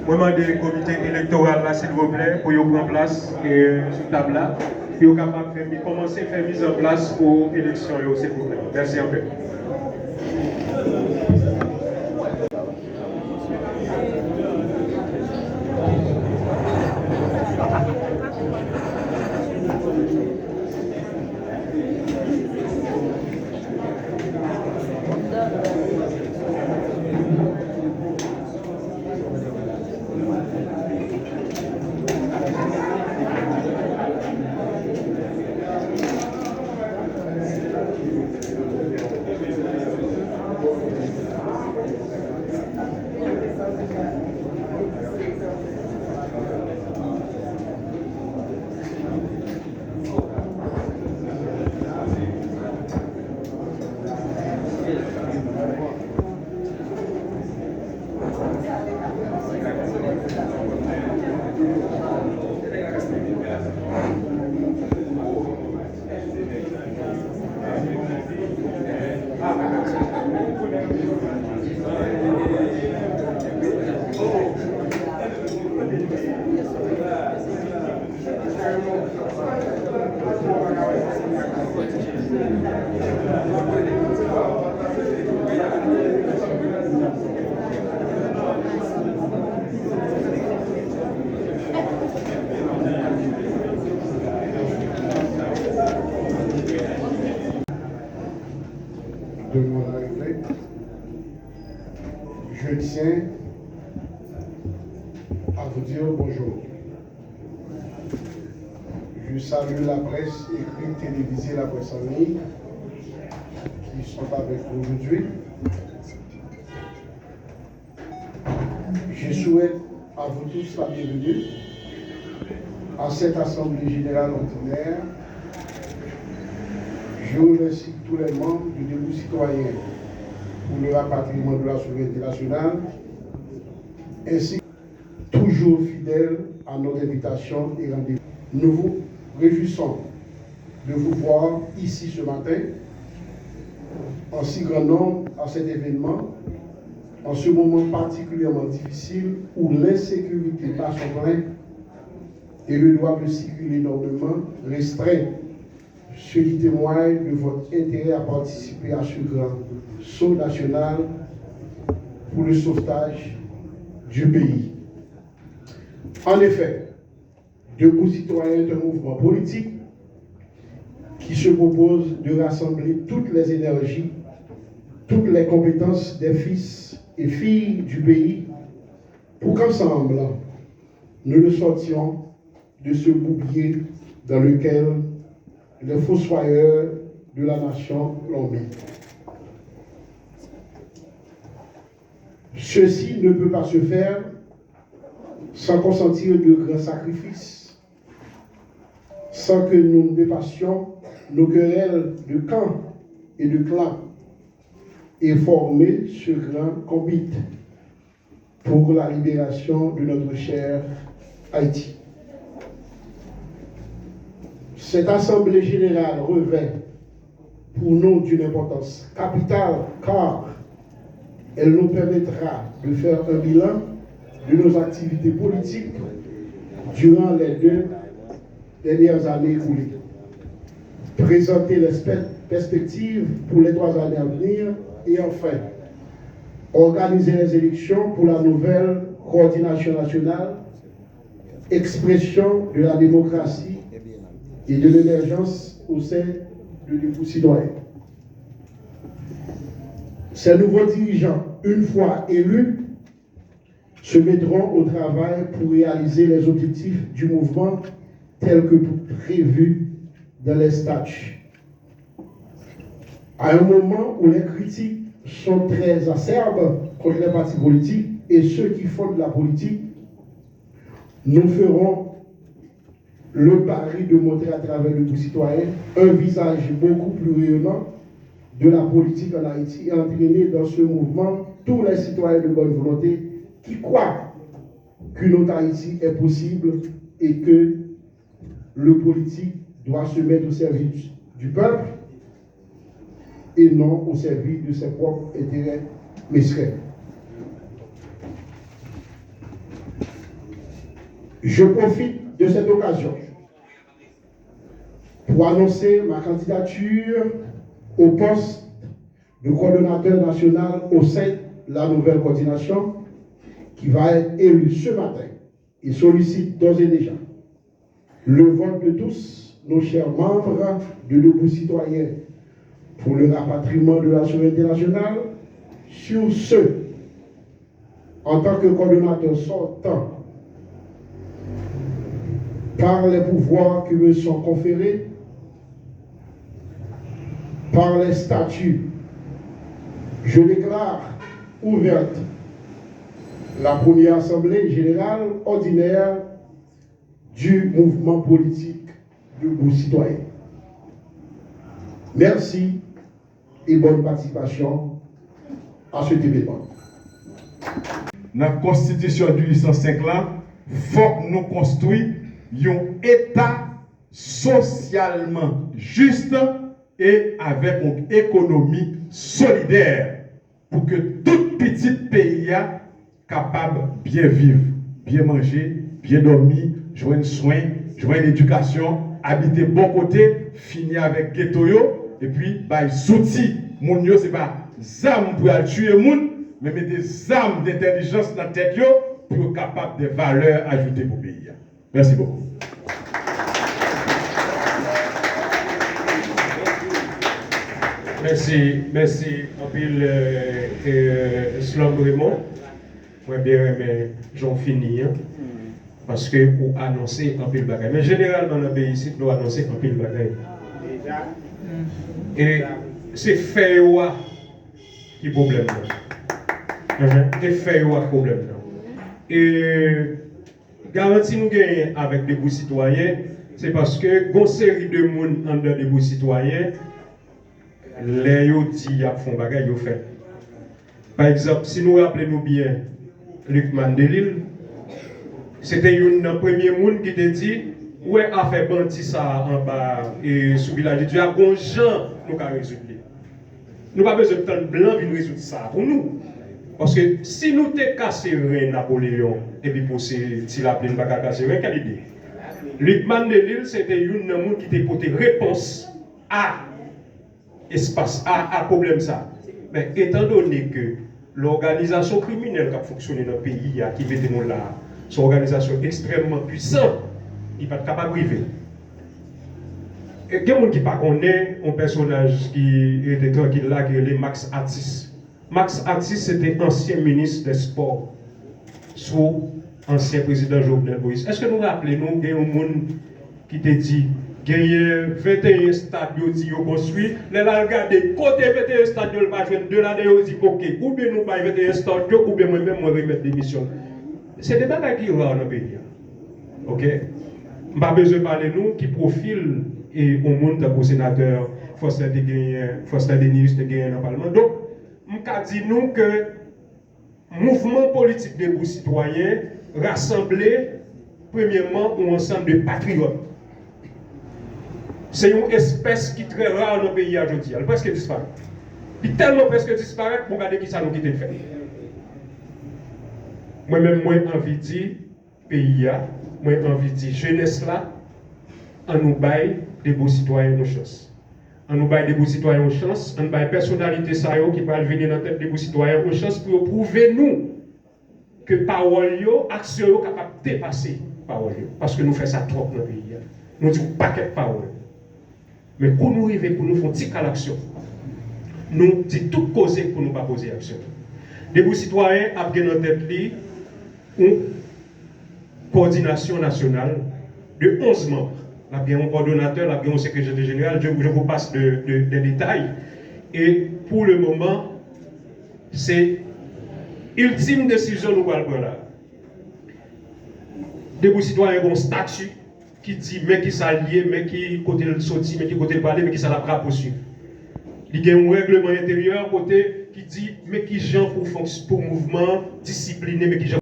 Je demande au comité électoral, là, s'il vous plaît, pour prendre place sur la table là. Puis vous capable de commencer à faire mise en place pour l'élection, s'il vous plaît. Merci un peu. De mon arrivée, je tiens à vous dire bonjour. Je salue la presse écrite, télévisée, la presse en ligne qui sont avec nous aujourd'hui. Je souhaite à vous tous la bienvenue à cette Assemblée générale ordinaire. Je remercie tous les membres du Debout citoyen pour le rapatriement de la souveraineté nationale, ainsi que toujours fidèles à notre invitation et rendez-vous. Nous vous réjouissons de vous voir ici ce matin, en si grand nombre à cet événement, en ce moment particulièrement difficile où l'insécurité bat son plein et le droit de circuler normalement restreint, ce qui témoigne de votre intérêt à participer à ce grand saut national pour le sauvetage du pays. En effet, Debout citoyen est un mouvement politique qui se propose de rassembler toutes les énergies, toutes les compétences des fils et filles du pays pour qu'ensemble, nous le sortions de ce bouclier dans lequel les fossoyeurs de la nation l'ont mis. Ceci ne peut pas se faire sans consentir de grands sacrifices, sans que nous dépassions nos querelles de camp et de clan et former ce grand combat pour la libération de notre cher Haïti. Cette Assemblée générale revêt pour nous d'une importance capitale car elle nous permettra de faire un bilan de nos activités politiques durant les 2 dernières années écoulées, présenter les perspectives pour les 3 années à venir et enfin organiser les élections pour la nouvelle coordination nationale, expression de la démocratie et de l'émergence au sein de Debout citoyen. Ces nouveaux dirigeants, une fois élus, se mettront au travail pour réaliser les objectifs du mouvement tels que prévus dans les statuts. À un moment où les critiques sont très acerbes contre les partis politiques et ceux qui font de la politique, nous ferons le pari de montrer à travers le citoyen un visage beaucoup plus rayonnant de la politique en Haïti et entraîner dans ce mouvement tous les citoyens de bonne volonté qui croient que notre Haïti est possible et que le politique doit se mettre au service du peuple et non au service de ses propres intérêts mesquins. Je profite de cette occasion pour annoncer ma candidature au poste de coordonnateur national au sein de la nouvelle coordination qui va être élue ce matin et sollicite d'ores et déjà le vote de tous nos chers membres de Debout Citoyens pour le rapatriement de la souveraineté nationale sur ce, en tant que coordonnateur sortant, par les pouvoirs qui me sont conférés, par les statuts, je déclare ouverte la première assemblée générale ordinaire du mouvement politique Debout Citoyen. Merci et bonne participation à cet événement. Dans la Constitution du 805 là, il faut que nous construisons un État socialement juste et avec une économie solidaire pour que tout petit pays soit capable de bien vivre, bien manger, bien dormir, joindre soin, joindre l'éducation, habiter bon côté, finir avec ghetto et puis les outils, moun yo c'est pas armes pour tuer moun, mais mettre des armes d'intelligence dans la tête pour être capable de valeurs ajoutées pour le pays. Merci beaucoup. Merci en pile Slom Raymond. Moi bien mais j'en finis parce que pour annoncer en pile bagaille. Mais généralement dans le pays ici, nous annoncer en pile bagaille. Et c'est fait qui est problème là. C'est fait problème là. Et garantie nous gagnons avec Debout Citoyens, c'est parce que une série de monde en dedans Debout Citoyens les dit à font bagay yo fait. Par exemple, si nous rappelons bien Luc Mandelil, c'était un premier monde qui te dit ouais a fait bandi ça en bas et sous village Dieu a bon gens nous ca résoudre. Nous pas besoin de temps blanc venir résoudre ça pour nous. Parce que si nous te cassé rein Napoléon et puis pour si la plaine pas casser rein quelle idée. Luc Mandelil c'était un monde qui te porté réponse à espace à problème ça. Mais étant donné que l'organisation criminelle qui a fonctionné dans le pays, qui met des gens là, c'est une organisation extrêmement puissante, il n'est pas capable de priver. Et il y a des gens qui ne connaissent pas un personnage qui était tranquille là, qui est Max Atis. Max Atis, c'était ancien ministre des Sports, sous ancien président Jovenel Moïse. Est-ce que nous rappelons, il y a un monde qui te dit gagner 21 stades qui ont construit, les là regarder côté 21 stades de pas jouer de là ils dit OK ou bien nous pas 21 stades ou bien moi même moi remettre démission. C'est des bagages qui rare dans le pays. OK, pas besoin de parler nous qui profile et au monde pour sénateur Foster de gagner Foster Denis de gagner dans le parlement. Donc m'ka dit nous que mouvement politique des citoyens rassemblé premièrement un ensemble de patriotes. C'est une espèce qui est très rare dans le pays aujourd'hui. Elle presque disparaît. Il est tellement presque disparaît pour regarder qui ça nous quitte fait. Moi-même, moi envie de dire, pays, moi envie de dire, jeunesse là, on nous baille des beaux citoyens aux chances. On nous baille des beaux citoyens aux chances, on nous baille personnalité ça qui va venir dans la tête des beaux citoyens aux chances pour prouver nous que parole yo, action yo capable de dépasser parole yo. Parce que nous faisons ça trop dans le pays. Nous disons paquet de paroles. Mais pour nous arriver, pour nous faire tic à l'action, nous disons tout causer pour nous pas poser l'action. Debout Citoyens a bien en tête une coordination nationale de 11 membres. Il y a bien un coordonnateur, il y a bien un secrétaire général, je vous passe des détails. Et pour le moment, c'est ultime décision nous allons prendre là. Debout Citoyens ont un statut qui dit mais qui s'allie, mais qui côté le sorti, mais qui côté le parler, mais qui ça la poursuivre. Il y a un règlement intérieur côté qui dit mais qui gens pour mouvement discipliné, mais qui gens